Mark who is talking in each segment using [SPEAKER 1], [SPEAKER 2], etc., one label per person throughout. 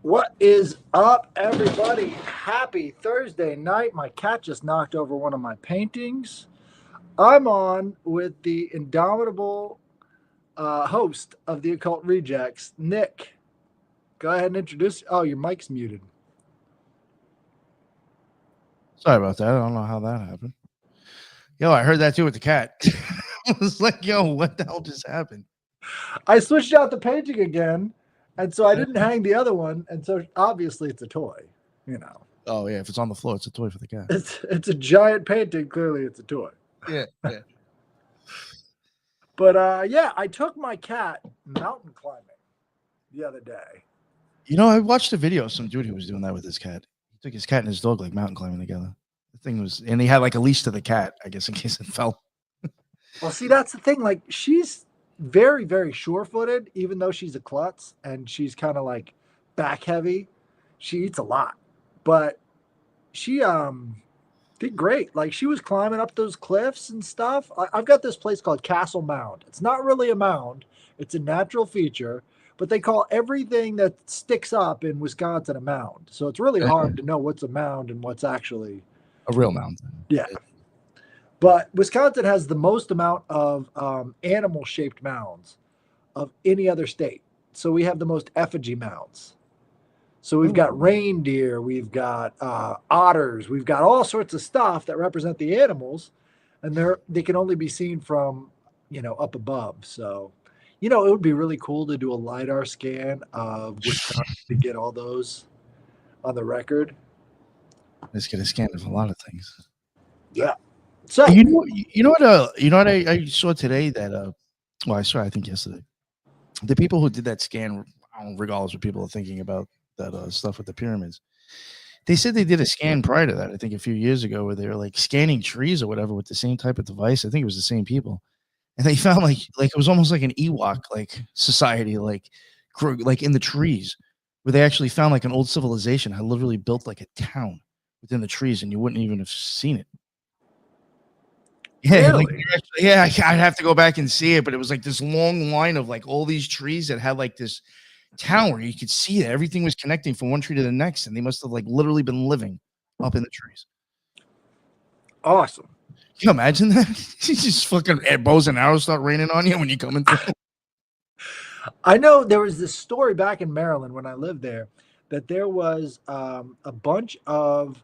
[SPEAKER 1] What is up, everybody? Happy Thursday night. My cat just knocked over one of my paintings. I'm on with the indomitable host of the Occult Rejects, Nick. Go ahead and introduce. Oh, your mic's muted.
[SPEAKER 2] Sorry about that. I don't know how that happened. Yo, I heard that too with the cat. I was like, yo, what the hell just happened?
[SPEAKER 1] I switched out the painting again, and so I didn't hang the other one, and so obviously it's a toy, you know.
[SPEAKER 2] Oh, yeah. If it's on the floor, it's a toy for the cat.
[SPEAKER 1] It's a giant painting. Clearly, it's a toy.
[SPEAKER 2] Yeah.
[SPEAKER 1] But yeah, I took my cat mountain climbing the other day.
[SPEAKER 2] You know, I watched a video of some dude who was doing that with his cat. He took his cat and his dog like mountain climbing together. The thing was, and he had like a leash to the cat, I guess, in case it fell.
[SPEAKER 1] Well, see, that's the thing. Like, she's very, very sure-footed, even though she's a klutz and she's kind of like back heavy. She eats a lot, but she did great. Like, she was climbing up those cliffs and stuff. I've got this place called Castle Mound. It's not really a mound; it's a natural feature. But they call everything that sticks up in Wisconsin a mound. So it's really hard to know what's a mound and what's actually
[SPEAKER 2] A real mountain.
[SPEAKER 1] yeah. But Wisconsin has the most amount of animal-shaped mounds of any other state. So we have the most effigy mounds. So we've got reindeer, we've got otters, we've got all sorts of stuff that represent the animals, and they can only be seen from up above. So it would be really cool to do a LiDAR scan of Wisconsin to get all those on the record.
[SPEAKER 2] Let's get a scan of a lot of things.
[SPEAKER 1] Yeah. So
[SPEAKER 2] you know what I saw today that well, I saw I think yesterday. The people who did that scan, regardless what people are thinking about that stuff with the pyramids, they said they did a scan prior to that. I think a few years ago, where they were like scanning trees or whatever with the same type of device. I think it was the same people, and they found like it was almost like an Ewok like society, like in the trees, where they actually found like an old civilization had literally built like a town within the trees, and you wouldn't even have seen it. Yeah,
[SPEAKER 1] really?
[SPEAKER 2] I'd have to go back and see it, but it was like this long line of like all these trees that had like this town where you could see that everything was connecting from one tree to the next, and they must have like literally been living up in the trees.
[SPEAKER 1] Awesome.
[SPEAKER 2] Can you imagine that? You just fucking bows and arrows start raining on you when you come in through.
[SPEAKER 1] I know there was this story back in Maryland when I lived there that there was a bunch of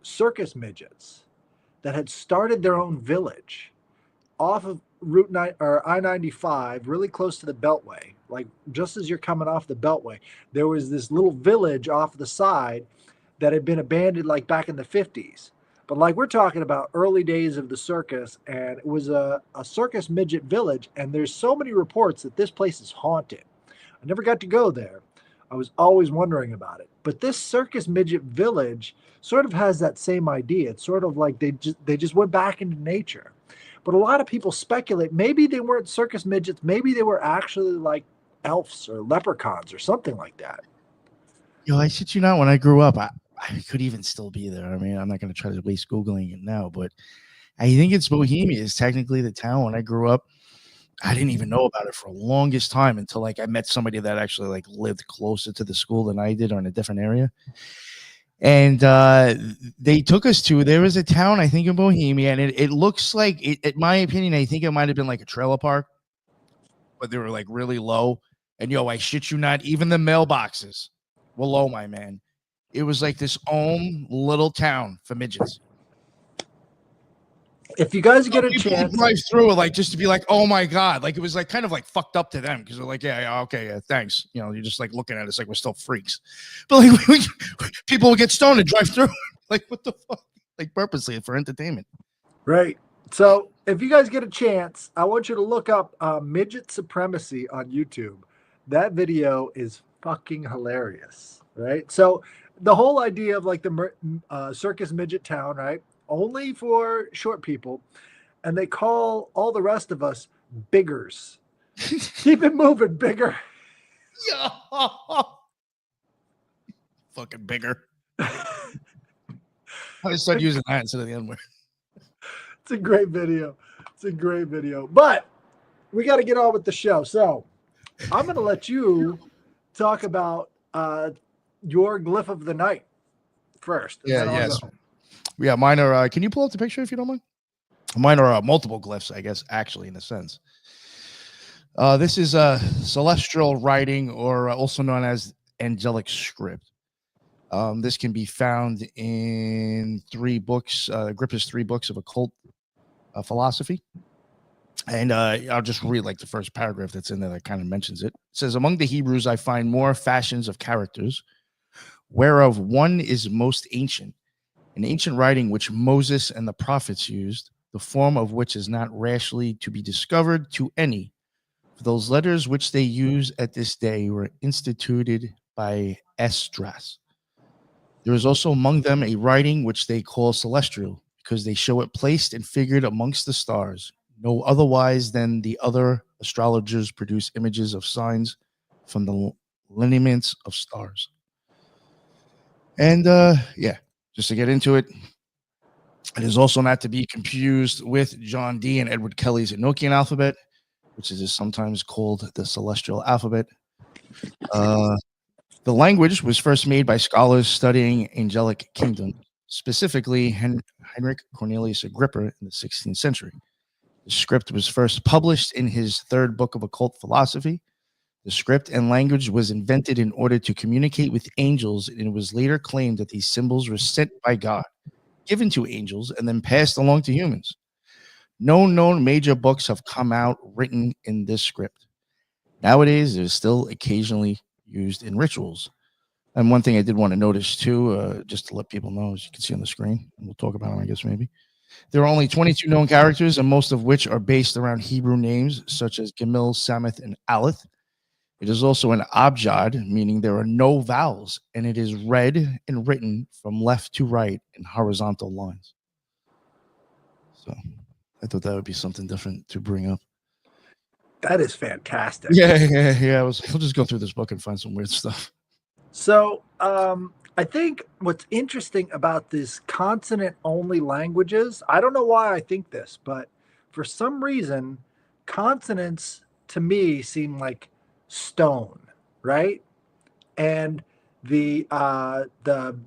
[SPEAKER 1] circus midgets that had started their own village off of Route 9 or I-95, really close to the Beltway. Like just as you're coming off the Beltway, there was this little village off the side that had been abandoned like back in the 50s. But like we're talking about early days of the circus, and it was a circus midget village, and there's so many reports that this place is haunted. I never got to go there. I was always wondering about it. But this circus midget village sort of has that same idea. It's sort of like they just went back into nature. But a lot of people speculate maybe they weren't circus midgets, maybe they were actually like elves or leprechauns or something like that.
[SPEAKER 2] Yo, I shit you not, when I grew up, I could even still be there. I mean, I'm not going to try to waste Googling it now, but I think it's Bohemia is technically the town. When I grew up, I didn't even know about it for the longest time until like I met somebody that actually like lived closer to the school than I did or in a different area. And they took us to, there was a town, I think, in Bohemia, and it looks like, in my opinion, I think it might have been like a trailer park, but they were like really low. And yo, I shit you not, even the mailboxes were low, my man. It was like this own little town for midgets.
[SPEAKER 1] If you guys get a chance,
[SPEAKER 2] drive through it, like just to be like, oh my god, like it was like kind of like fucked up to them because they're like, yeah, okay, yeah, thanks. You know, you're just like looking at us like we're still freaks, but like people will get stoned and drive through, like what the fuck, like purposely for entertainment,
[SPEAKER 1] right? So if you guys get a chance, I want you to look up midget supremacy on YouTube. That video is fucking hilarious, right? So the whole idea of like the circus midget town, right? Only for short people, and they call all the rest of us biggers. Keep it moving, bigger.
[SPEAKER 2] Yeah. Fucking bigger. I started using that instead of the N-word.
[SPEAKER 1] It's a great video. It's a great video. But we got to get on with the show. So I'm going to let you talk about uh, your glyph of the night first, and
[SPEAKER 2] Yeah,
[SPEAKER 1] then I'll
[SPEAKER 2] yes.
[SPEAKER 1] go.
[SPEAKER 2] Yeah, mine are can you pull up the picture if you don't mind? Mine are multiple glyphs, I guess, actually, in a sense. This is a celestial writing, or also known as angelic script. This can be found in three books, Agrippa's three books of occult philosophy. And I'll just read like the first paragraph that's in there that kind of mentions it. It says, among the Hebrews, I find more fashions of characters, whereof one is most ancient, an ancient writing which Moses and the prophets used, the form of which is not rashly to be discovered to any. For those letters which they use at this day were instituted by Esdras. There is also among them a writing which they call celestial, because they show it placed and figured amongst the stars, no otherwise than the other astrologers produce images of signs from the lineaments of stars. And yeah, just to get into it, it is also not to be confused with John Dee and Edward Kelly's Enochian alphabet, which is sometimes called the celestial alphabet. Uh, the language was first made by scholars studying angelic kingdoms, specifically Heinrich Cornelius Agrippa in the 16th century. The script was first published in his third book of occult philosophy. The script and language was invented in order to communicate with angels, and it was later claimed that these symbols were sent by God, given to angels, and then passed along to humans. No known major books have come out written in this script. Nowadays, it is still occasionally used in rituals. And one thing I did want to notice too, just to let people know, as you can see on the screen, and we'll talk about them, I guess, maybe. There are only 22 known characters, and most of which are based around Hebrew names such as Gamil, Sameth, and Aleth. It is also an abjad, meaning there are no vowels, and it is read and written from left to right in horizontal lines. So I thought that would be something different to bring up.
[SPEAKER 1] That is fantastic.
[SPEAKER 2] Yeah. I'll just go through this book and find some weird stuff.
[SPEAKER 1] So, I think what's interesting about these consonant only languages, I don't know why I think this, but for some reason, consonants to me seem like stone, right? And the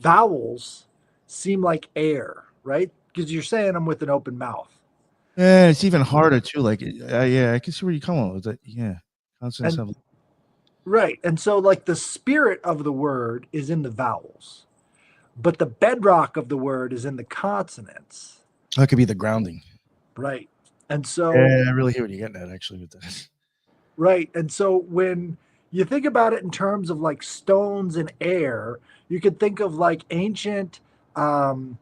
[SPEAKER 1] vowels seem like air, right? Because you're saying them with an open mouth.
[SPEAKER 2] Yeah, it's even harder too. Like, yeah, I can see where you're coming with that. Yeah, consonants
[SPEAKER 1] And
[SPEAKER 2] have.
[SPEAKER 1] right. And so like the spirit of the word is in the vowels, but the bedrock of the word is in the consonants.
[SPEAKER 2] That could be the grounding.
[SPEAKER 1] Right. And so,
[SPEAKER 2] Yeah, I really hear what you're getting at actually with that.
[SPEAKER 1] right. And so when you think about it in terms of like stones and air, you could think of like ancient um,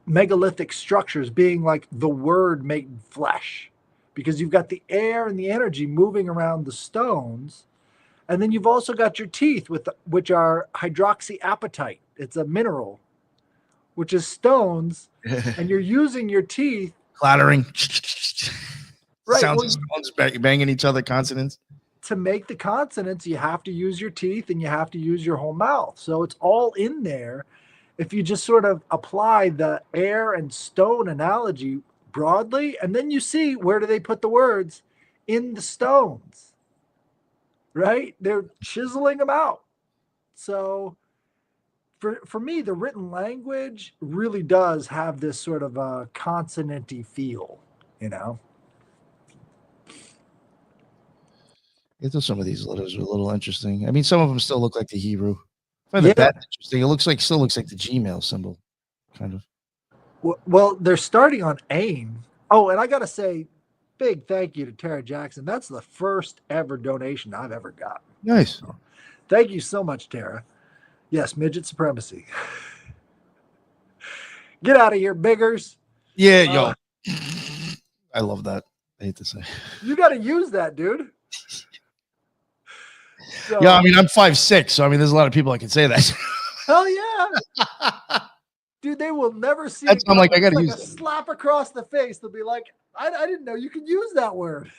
[SPEAKER 1] megalithic structures being like the word made flesh because you've got the air and the energy moving around the stones. And then you've also got your teeth, which are hydroxyapatite. It's a mineral, which is stones, and you're using your teeth.
[SPEAKER 2] Clattering.
[SPEAKER 1] Right.
[SPEAKER 2] Sounds
[SPEAKER 1] Well,
[SPEAKER 2] of stones banging each other, consonants.
[SPEAKER 1] to make the consonants, you have to use your teeth and you have to use your whole mouth. So it's all in there. If you just sort of apply the air and stone analogy broadly, and then you see where do they put the words in the stones, right? They're chiseling them out. So for me, the written language really does have this sort of a consonanty feel, you know?
[SPEAKER 2] Yeah, thought some of these letters are a little interesting. I mean, some of them still look like the Hebrew. I find
[SPEAKER 1] Yeah.
[SPEAKER 2] that that's interesting. It still looks like the Gmail symbol, kind of.
[SPEAKER 1] Well, they're starting on AIM. Oh, and I got to say, big thank you to Tara Jackson. That's the first ever donation I've ever got.
[SPEAKER 2] Nice.
[SPEAKER 1] Thank you so much, Tara. Yes, midget supremacy. Get out of here, biggers.
[SPEAKER 2] Yeah, yo. I love that. I hate to say.
[SPEAKER 1] You got to use that, dude. So,
[SPEAKER 2] Yeah, I mean, I'm 5'6", so I mean, there's a lot of people I can say that.
[SPEAKER 1] hell yeah. Dude, they will never see
[SPEAKER 2] That's
[SPEAKER 1] it.
[SPEAKER 2] I'm like, I
[SPEAKER 1] It's
[SPEAKER 2] gotta
[SPEAKER 1] like
[SPEAKER 2] use
[SPEAKER 1] a
[SPEAKER 2] it.
[SPEAKER 1] slap across the face. They'll be like, I didn't know you could use that word.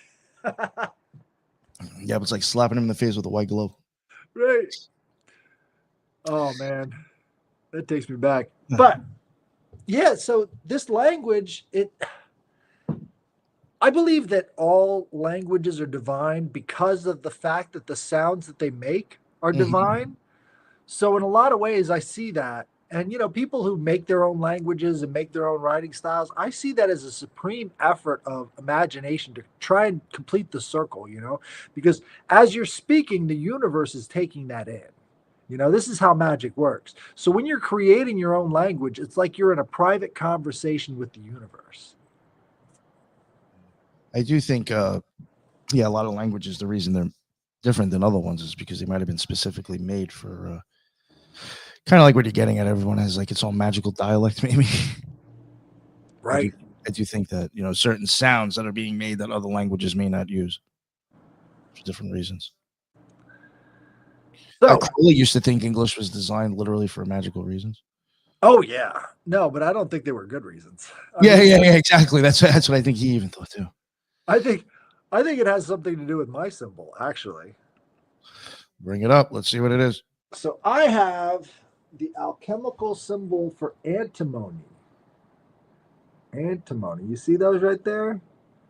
[SPEAKER 2] Yeah, but it's like slapping him in the face with a white glove.
[SPEAKER 1] Right. Oh man, that takes me back. But yeah, so this language, I believe that all languages are divine because of the fact that the sounds that they make are
[SPEAKER 2] Mhm.
[SPEAKER 1] divine. So in a lot of ways, I see that. And people who make their own languages and make their own writing styles, I see that as a supreme effort of imagination to try and complete the circle, because as you're speaking, the universe is taking that in. This is how magic works. So when you're creating your own language, it's like you're in a private conversation with the universe.
[SPEAKER 2] I do think, yeah, a lot of languages, the reason they're different than other ones is because they might have been specifically made for kind of like what you're getting at. Everyone has like its own magical dialect, maybe.
[SPEAKER 1] Right.
[SPEAKER 2] I do think that, certain sounds that are being made that other languages may not use for different reasons.
[SPEAKER 1] So
[SPEAKER 2] Crowley used to think English was designed literally for magical reasons.
[SPEAKER 1] Oh yeah, no, but I don't think they were good reasons.
[SPEAKER 2] Yeah, exactly. That's what I think he even thought too.
[SPEAKER 1] I think it has something to do with my symbol, actually.
[SPEAKER 2] Bring it up. Let's see what it is.
[SPEAKER 1] So I have the alchemical symbol for antimony. Antimony. You see those right there?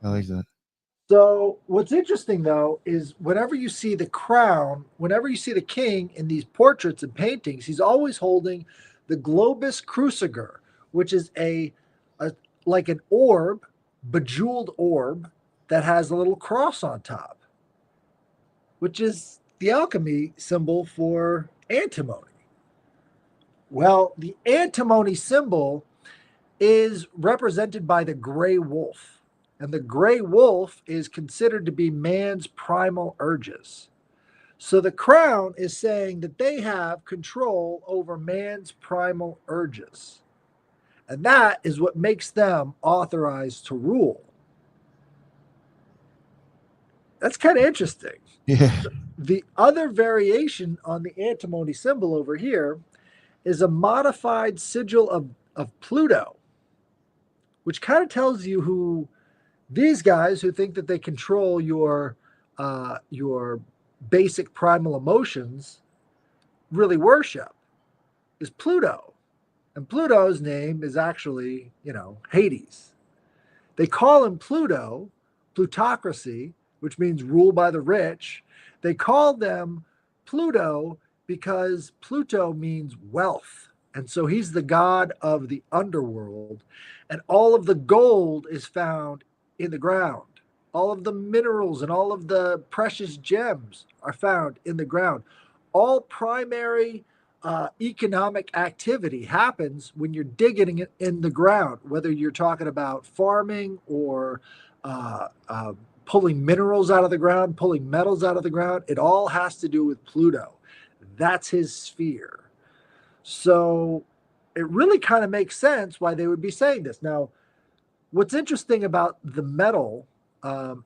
[SPEAKER 2] I like that.
[SPEAKER 1] So what's interesting though is whenever you see the crown, whenever you see the king in these portraits and paintings, he's always holding the globus cruciger, which is a like an orb, bejeweled orb that has a little cross on top, which is the alchemy symbol for antimony. Well, the antimony symbol is represented by the gray wolf. And the gray wolf is considered to be man's primal urges. So the crown is saying that they have control over man's primal urges. And that is what makes them authorized to rule. That's kind of interesting.
[SPEAKER 2] Yeah.
[SPEAKER 1] The other variation on the antimony symbol over here is a modified sigil of Pluto, which kind of tells you who these guys who think that they control your basic primal emotions really worship is Pluto. And Pluto's name is actually, Hades. They call him Pluto, plutocracy, which means rule by the rich. They call them Pluto because Pluto means wealth. And so he's the god of the underworld. And all of the gold is found in the ground. All of the minerals and all of the precious gems are found in the ground. All primary economic activity happens when you're digging it in the ground, whether you're talking about farming or pulling minerals out of the ground, pulling metals out of the ground. It all has to do with Pluto. That's his sphere. So it really kind of makes sense why they would be saying this. Now, what's interesting about the metal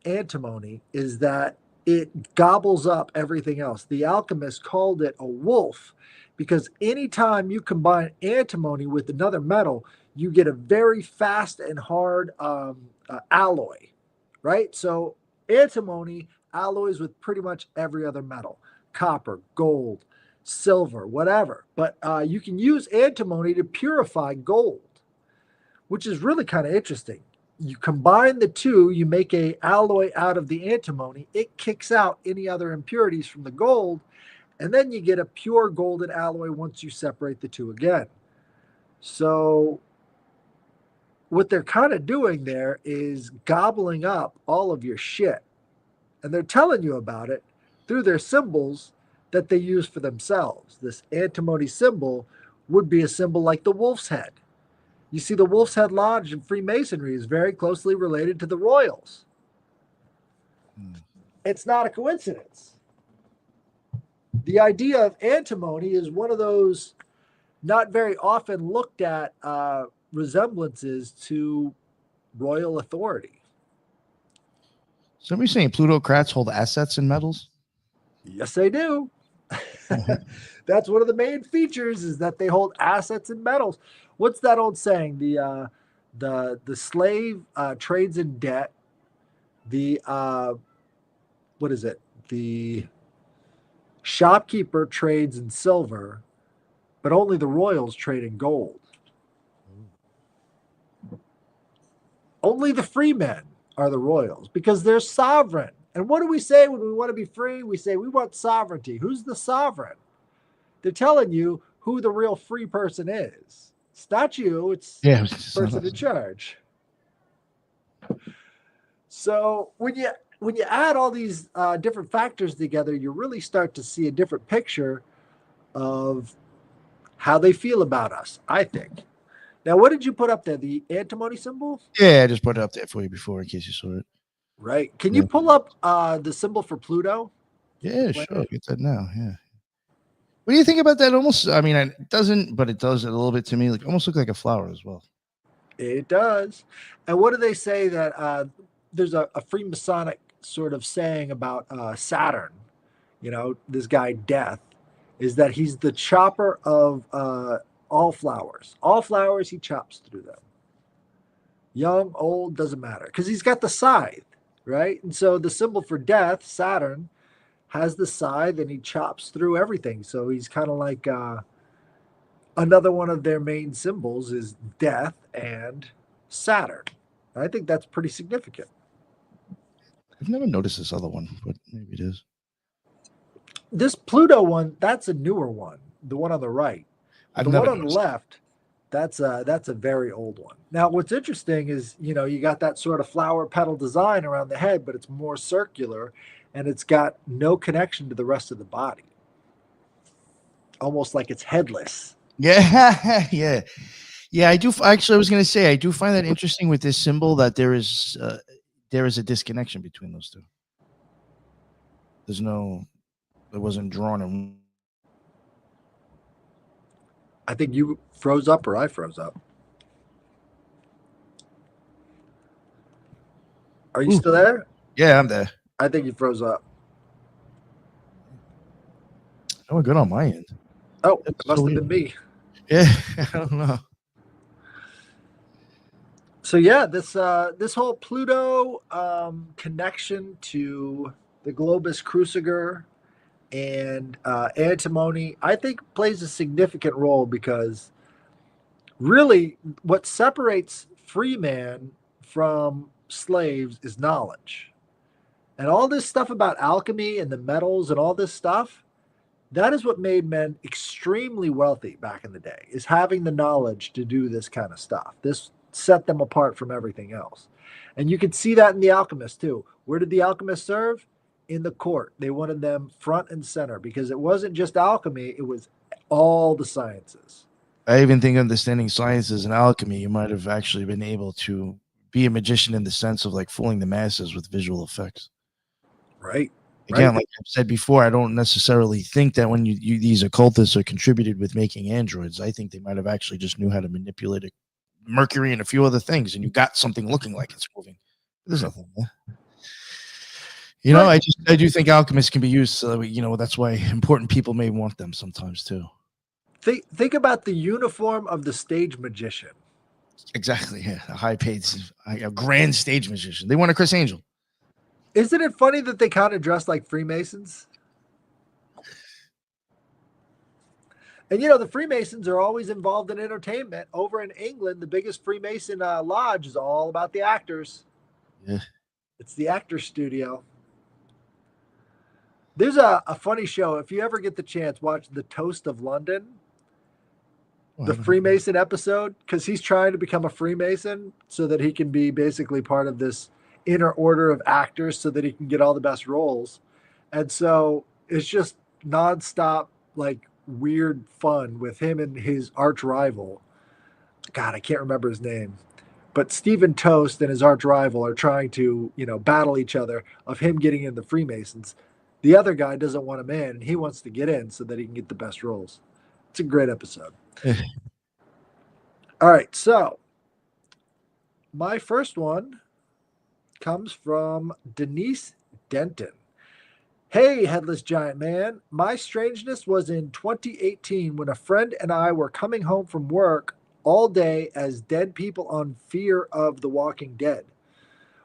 [SPEAKER 1] antimony is that it gobbles up everything else. The alchemist called it a wolf because anytime you combine antimony with another metal, you get a very fast and hard alloy, right? So antimony alloys with pretty much every other metal, copper, gold, silver, whatever. But you can use antimony to purify gold, which is really kind of interesting. You combine the two, you make a alloy out of the antimony. It kicks out any other impurities from the gold, and then you get a pure golden alloy once you separate the two again. So what they're kind of doing there is gobbling up all of your shit. And they're telling you about it through their symbols that they use for themselves. This antimony symbol would be a symbol like the wolf's head. You see, the Wolf's Head Lodge in Freemasonry is very closely related to the Royals. It's not a coincidence. The idea of antimony is one of those not very often looked at resemblances to royal authority.
[SPEAKER 2] Somebody's saying plutocrats hold assets in metals?
[SPEAKER 1] Yes, they do. That's one of the main features is that they hold assets in metals. What's that old saying? The slave trades in debt. The what is it? The shopkeeper trades in silver, but only the royals trade in gold. Only the free men are the royals because they're sovereign. And what do we say when we want to be free? We say we want sovereignty. Who's the sovereign? They're telling you who the real free person is. It's not you, it's
[SPEAKER 2] Yeah,
[SPEAKER 1] the person in charge. So when you add all these different factors together, you really start to see a different picture of how they feel about us, I think. Now, what did you put up there? The antimony symbol?
[SPEAKER 2] yeah. I just put it up there for you before in case you saw it.
[SPEAKER 1] Right. Can you
[SPEAKER 2] Yeah,
[SPEAKER 1] pull up the symbol for Pluto, the
[SPEAKER 2] yeah, sure.
[SPEAKER 1] planet?
[SPEAKER 2] Get that now. Yeah. What do you think about that? Almost. I mean, it doesn't, but it does a little bit to me. Like almost look like a flower as well.
[SPEAKER 1] It does. And what do they say that there's a Freemasonic sort of saying about Saturn, this guy Death, is that he's the chopper of all flowers. All flowers, he chops through them. Young, old, doesn't matter because he's got the scythe, right? And so the symbol for death, Saturn, has the scythe and he chops through everything. So he's kind of like another one of their main symbols is death and Saturn. I think that's pretty significant.
[SPEAKER 2] I've never noticed this other one, but maybe it is.
[SPEAKER 1] This Pluto one, that's a newer one, the one on the right.
[SPEAKER 2] I've
[SPEAKER 1] The
[SPEAKER 2] never
[SPEAKER 1] one on the
[SPEAKER 2] noticed.
[SPEAKER 1] left, that's a very old one. Now, what's interesting is, you got that sort of flower petal design around the head, but it's more circular and it's got no connection to the rest of the body. Almost like it's headless.
[SPEAKER 2] Yeah, yeah, yeah. I do. Actually, I was going to say I do find that interesting with this symbol that there is a disconnection between those two. There's no. It wasn't drawn in.
[SPEAKER 1] I think you froze up or I froze up. Are you
[SPEAKER 2] Ooh,
[SPEAKER 1] still there?
[SPEAKER 2] yeah, I'm there.
[SPEAKER 1] I think you froze up.
[SPEAKER 2] Oh, we're good on my end.
[SPEAKER 1] Oh,
[SPEAKER 2] That's
[SPEAKER 1] it must
[SPEAKER 2] so
[SPEAKER 1] have
[SPEAKER 2] weird.
[SPEAKER 1] been me.
[SPEAKER 2] Yeah, I don't know.
[SPEAKER 1] So yeah, this whole Pluto connection to the Globus Cruciger and antimony, I think plays a significant role because really what separates free man from slaves is knowledge. And all this stuff about alchemy and the metals and all this stuff, that is what made men extremely wealthy back in the day, is having the knowledge to do this kind of stuff. This set them apart from everything else. And you can see that in the alchemists too. Where did the alchemists serve? In the court. They wanted them front and center because it wasn't just alchemy, it was all the sciences.
[SPEAKER 2] I even think understanding sciences and alchemy, you might have actually been able to be a magician in the sense of like fooling the masses with visual effects.
[SPEAKER 1] Right. Right.
[SPEAKER 2] Again, like I've said before, I don't necessarily think that when these occultists are contributed with making androids, I think they might have actually just knew how to manipulate Mercury and a few other things, and you got something looking like it's moving. There's nothing there.
[SPEAKER 1] Right.
[SPEAKER 2] I do think alchemists can be used. So that's why important people may want them sometimes too.
[SPEAKER 1] Think about the uniform of the stage magician.
[SPEAKER 2] Exactly. Yeah, a high-paid, a grand stage magician. They want a Chris Angel.
[SPEAKER 1] Isn't it funny that they kind of dress like Freemasons? And the Freemasons are always involved in entertainment. Over in England, the biggest Freemason lodge is all about the actors.
[SPEAKER 2] Yeah.
[SPEAKER 1] It's the actor studio. There's a funny show. If you ever get the chance, watch The Toast of London, the Freemason episode, because he's trying to become a Freemason so that he can be basically part of this inner order of actors so that he can get all the best roles. And so it's just nonstop, like weird fun with him and his arch rival. God, I can't remember his name. But Stephen Toast and his arch rival are trying to, battle each other of him getting in the Freemasons. The other guy doesn't want him in, and he wants to get in so that he can get the best roles. It's a great episode. All right, so my first one comes from Denise Denton. Hey, Headless Giant Man. My strangeness was in 2018 when a friend and I were coming home from work all day as dead people on Fear of the Walking Dead.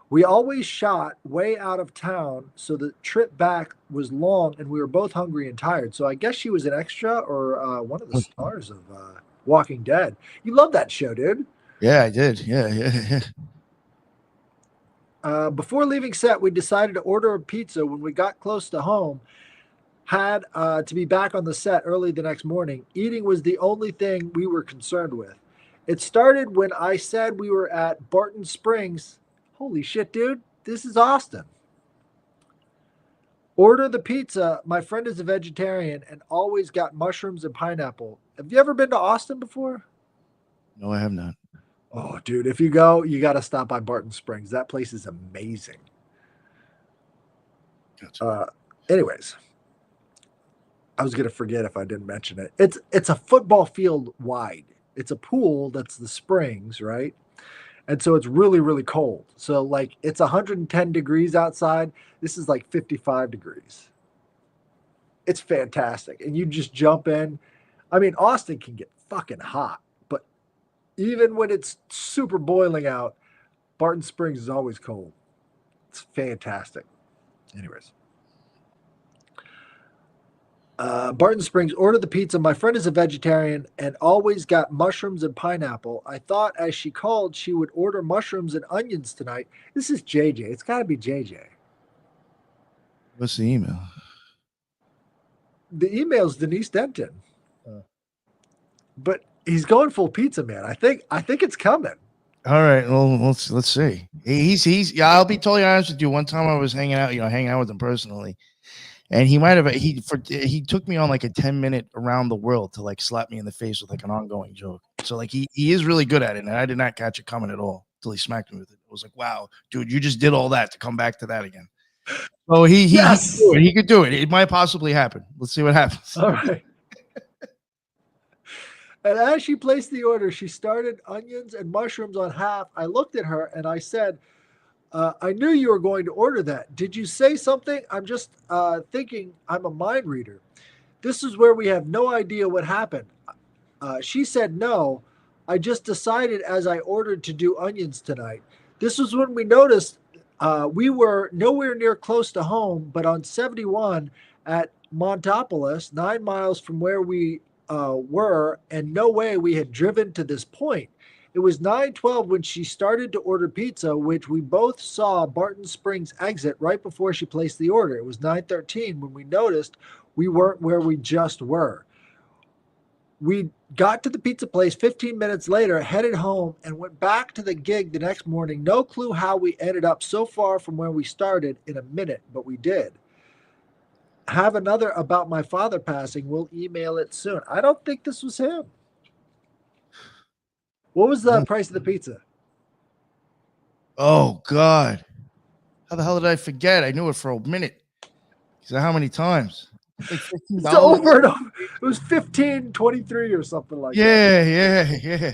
[SPEAKER 1] We always shot way out of town, so the trip back was long and we were both hungry and tired. So I guess she was an extra or one of the stars of Walking Dead. You love that show, dude.
[SPEAKER 2] Yeah, I did. Yeah.
[SPEAKER 1] Before leaving set, we decided to order a pizza when we got close to home. had to be back on the set early the next morning. Eating was the only thing we were concerned with. It started when I said we were at Barton Springs. Holy shit, dude. This is Austin. Order the pizza. My friend is a vegetarian and always got mushrooms and pineapple. Have you ever been to Austin before?
[SPEAKER 2] No, I have not.
[SPEAKER 1] Oh, dude, if you go, you got to stop by Barton Springs. That place is amazing.
[SPEAKER 2] Gotcha.
[SPEAKER 1] Anyways, I was gonna forget if I didn't mention it. It's a football field wide. It's a pool that's the springs, right? And so it's really really cold. So like it's 110 degrees outside. This is like 55 degrees. It's fantastic, and you just jump in. I mean, Austin can get fucking hot, but even when it's super boiling out, Barton Springs is always cold. It's fantastic. Anyways. Barton Springs, ordered the pizza. My friend is a vegetarian and always got mushrooms and pineapple. I thought as she called, she would order mushrooms and onions tonight. This is JJ. It's got to be JJ.
[SPEAKER 2] What's the email?
[SPEAKER 1] The email's Denise Denton,
[SPEAKER 2] Uh,
[SPEAKER 1] but he's going full pizza, man. I think it's coming.
[SPEAKER 2] All right. Well, let's see. He's yeah. I'll be totally honest with you. One time I was hanging out with him personally, and he took me on like a 10-minute around the world to like slap me in the face with like an ongoing joke. So like he is really good at it, and I did not catch it coming at all until he smacked me with it. It was like, wow, dude, you just did all that to come back to that again. So
[SPEAKER 1] Yes.
[SPEAKER 2] he could do it. It might possibly happen. Let's see what happens.
[SPEAKER 1] All right. And as she placed the order, she started onions and mushrooms on half. I looked at her and I said, I knew you were going to order that. Did you say something? I'm just thinking I'm a mind reader. This is where we have no idea what happened. She said no. I just decided as I ordered to do onions tonight. This was when we noticed we were nowhere near close to home, but on 71 at Montopolis, 9 miles from where we were, and no way we had driven to this point. It was 9:12 when she started to order pizza, which we both saw Barton Springs exit right before she placed the order. It was 9:13 when we noticed we weren't where we just were. We got to the pizza place 15 minutes later, headed home, and went back to the gig the next morning. No clue how we ended up so far from where we started in a minute, but we did. Have another about my father passing. We'll email it soon. I don't think this was him. What was the price of the pizza?
[SPEAKER 2] Oh God. How the hell did I forget? I knew it for a minute. So how many times? Like $15.
[SPEAKER 1] It's over and over. It was 15.23 or something like that.
[SPEAKER 2] Yeah.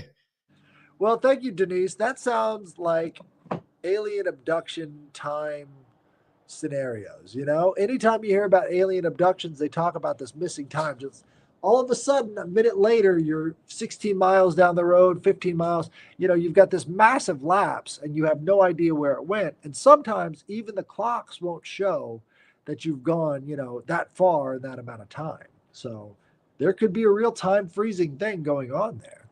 [SPEAKER 1] Well, thank you, Denise. That sounds like alien abduction time scenarios. You know, anytime you hear about alien abductions, they talk about this missing time. Just all of a sudden, a minute later, you're 16 miles down the road, 15 miles. You know, you've got this massive lapse and you have no idea where it went. And sometimes even the clocks won't show that you've gone, that far in that amount of time. So there could be a real time freezing thing going on there.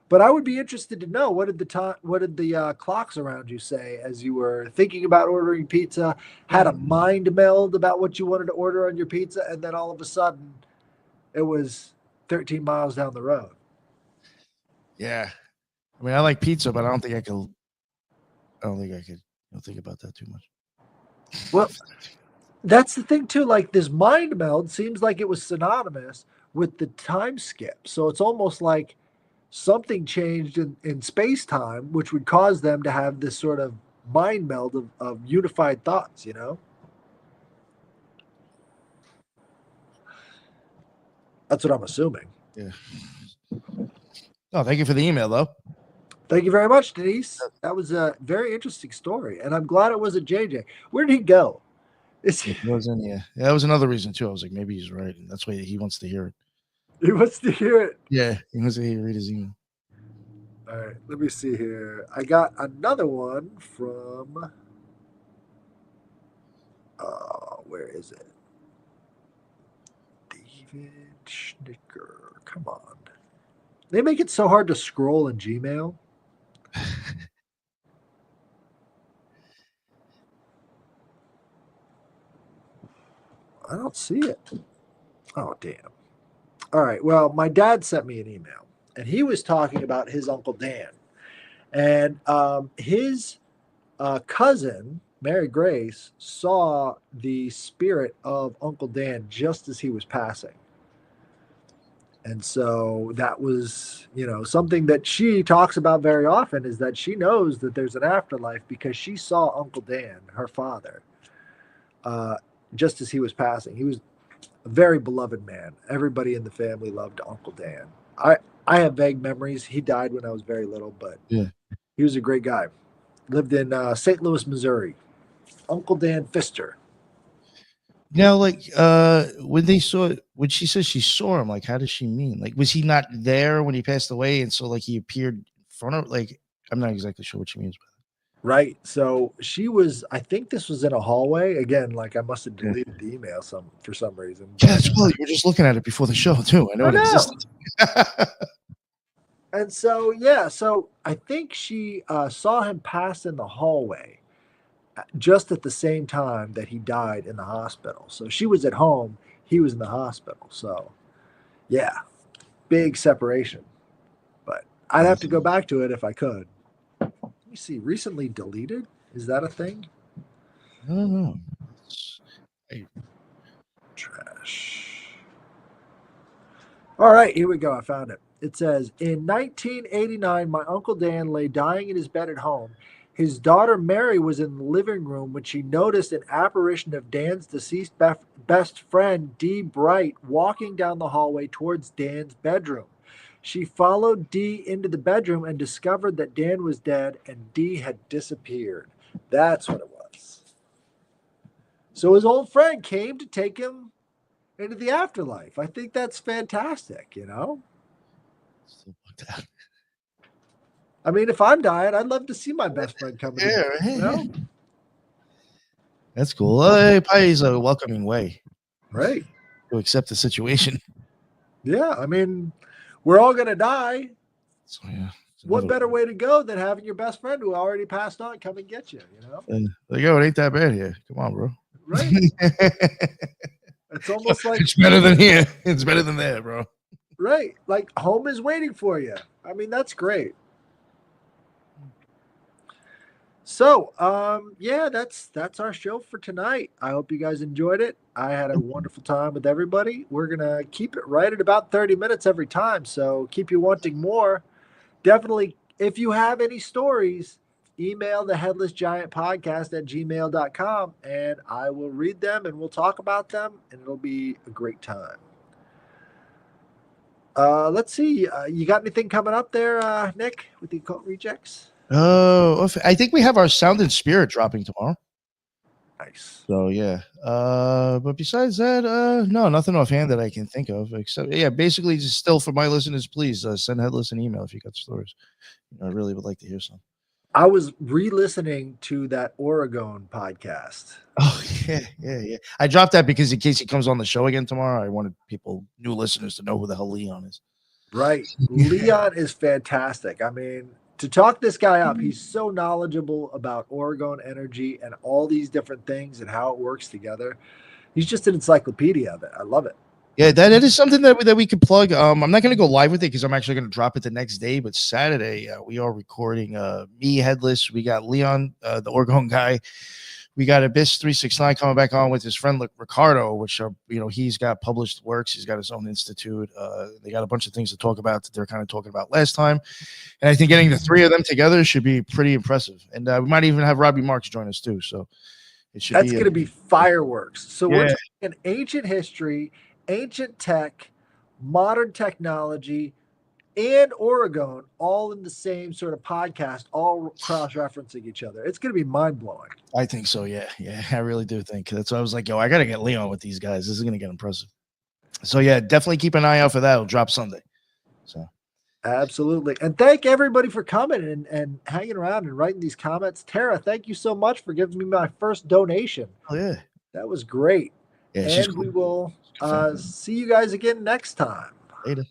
[SPEAKER 1] But I would be interested to know what did the clocks around you say as you were thinking about ordering pizza, had a mind meld about what you wanted to order on your pizza, and then all of a sudden it was 13 miles down the road.
[SPEAKER 2] Yeah. I mean, I like pizza, but I don't think I could. I don't think I could. Don't think about that too much.
[SPEAKER 1] Well, that's the thing too. Like this mind meld seems like it was synonymous with the time skip. So it's almost like something changed in space time, which would cause them to have this sort of mind meld of unified thoughts. That's what I'm assuming.
[SPEAKER 2] Yeah. No, thank you for the email, though.
[SPEAKER 1] Thank you very much, Denise. That was a very interesting story, and I'm glad it was a JJ. Where did he go?
[SPEAKER 2] It wasn't, yeah. That was another reason too. I was like, maybe he's right, and that's why he wants to hear it.
[SPEAKER 1] He wants to hear it.
[SPEAKER 2] Yeah, he wants to read his email.
[SPEAKER 1] All right, let me see here. I got another one from. Where is it? David Schnicker. Come on. They make it so hard to scroll in Gmail. I don't see it. Oh, damn. All right. Well, my dad sent me an email, and he was talking about his Uncle Dan. And his cousin, Mary Grace, saw the spirit of Uncle Dan just as he was passing. And so that was, something that she talks about very often, is that she knows that there's an afterlife because she saw Uncle Dan, her father, uh, just as he was passing. He was a very beloved man. Everybody in the family loved Uncle Dan. I have vague memories. He died when I was very little, but
[SPEAKER 2] Yeah.
[SPEAKER 1] he was a great guy. Lived in St. Louis, Missouri. Uncle Dan Pfister.
[SPEAKER 2] Now, like, when she says she saw him, like, how does she mean? Like, was he not there when he passed away, and so like he appeared in front of? Like, I'm not exactly sure what she means by
[SPEAKER 1] Right. So she was, I think this was in a hallway. Again, like I must have
[SPEAKER 2] that. Yeah,
[SPEAKER 1] deleted the email for some reason.
[SPEAKER 2] yeah,
[SPEAKER 1] But
[SPEAKER 2] that's well. You were just looking at it before the show too. I know
[SPEAKER 1] I
[SPEAKER 2] it
[SPEAKER 1] know.
[SPEAKER 2] existed.
[SPEAKER 1] And so, yeah, so I think she saw him pass in the hallway just at the same time that he died in the hospital. So she was at home, he was in the hospital. So, yeah, big separation. But I'd have to go back to it if I could. Let me see. Recently deleted? Is that a thing?
[SPEAKER 2] I don't know.
[SPEAKER 1] Trash. All right, here we go. I found it. It says, in 1989, my Uncle Dan lay dying in his bed at home. His daughter Mary was in the living room when she noticed an apparition of Dan's deceased best friend, Dee Bright, walking down the hallway towards Dan's bedroom. She followed Dee into the bedroom and discovered that Dan was dead and Dee had disappeared. That's what it was. So his old friend came to take him into the afterlife. I think that's fantastic, I mean, if I'm dying, I'd love to see my best friend coming
[SPEAKER 2] Yeah,
[SPEAKER 1] in.
[SPEAKER 2] That's cool. It probably is a welcoming way,
[SPEAKER 1] Right.
[SPEAKER 2] to accept the situation.
[SPEAKER 1] Yeah. I mean, we're all going to die.
[SPEAKER 2] So, yeah.
[SPEAKER 1] What better way to go than having your best friend who already passed on come and get you,
[SPEAKER 2] Like, yo, it ain't that bad here. Come on, bro.
[SPEAKER 1] Right. It's almost like
[SPEAKER 2] it's better than here. It's better than there, bro.
[SPEAKER 1] Right. Like home is waiting for you. I mean, that's great. So, yeah, that's our show for tonight. I hope you guys enjoyed it. I had a wonderful time with everybody. We're gonna keep it right at about 30 minutes every time. So keep you wanting more. Definitely, if you have any stories, email the Headless Giant podcast at gmail.com and I will read them and we'll talk about them and it'll be a great time. Let's see. You got anything coming up there, Nick, with the Occult Rejects?
[SPEAKER 2] Oh, I think we have our Sound and Spirit dropping tomorrow.
[SPEAKER 1] Nice.
[SPEAKER 2] So yeah. But besides that, no, nothing offhand that I can think of. Except, yeah, basically, just still for my listeners, please send Headless an email if you got stories. I really would like to hear some.
[SPEAKER 1] I was re-listening to that Oregon podcast.
[SPEAKER 2] Oh yeah. I dropped that because in case he comes on the show again tomorrow, I wanted new listeners, to know who the hell Leon is.
[SPEAKER 1] Right. Leon is fantastic. I mean, to talk this guy up, he's so knowledgeable about Oregon energy and all these different things and how it works together. He's just an encyclopedia of it. I love it.
[SPEAKER 2] Yeah, that is something that we could plug. I'm not going to go live with it because I'm actually going to drop it the next day. But Saturday, we are recording me, Headless. We got Leon, the Oregon guy. We got Abyss 369 coming back on with his friend Ricardo, which are, he's got published works. He's got his own institute. They got a bunch of things to talk about that they're kind of talking about last time. And I think getting the three of them together should be pretty impressive. And we might even have Robbie Marks join us too. So
[SPEAKER 1] that's going to be fireworks. So we're talking ancient history, ancient tech, modern technology, and Oregon all in the same sort of podcast, all cross-referencing each other. It's going to be mind-blowing.
[SPEAKER 2] I think so, yeah. I really do think. That's why I was like, yo, I got to get Leon with these guys. This is going to get impressive. So, yeah, definitely keep an eye out for that. It'll drop Sunday. So,
[SPEAKER 1] absolutely. And thank everybody for coming and hanging around and writing these comments. Tara, thank you so much for giving me my first donation.
[SPEAKER 2] Oh, yeah.
[SPEAKER 1] That was great.
[SPEAKER 2] Yeah,
[SPEAKER 1] and we will see you guys again next time.
[SPEAKER 2] Later.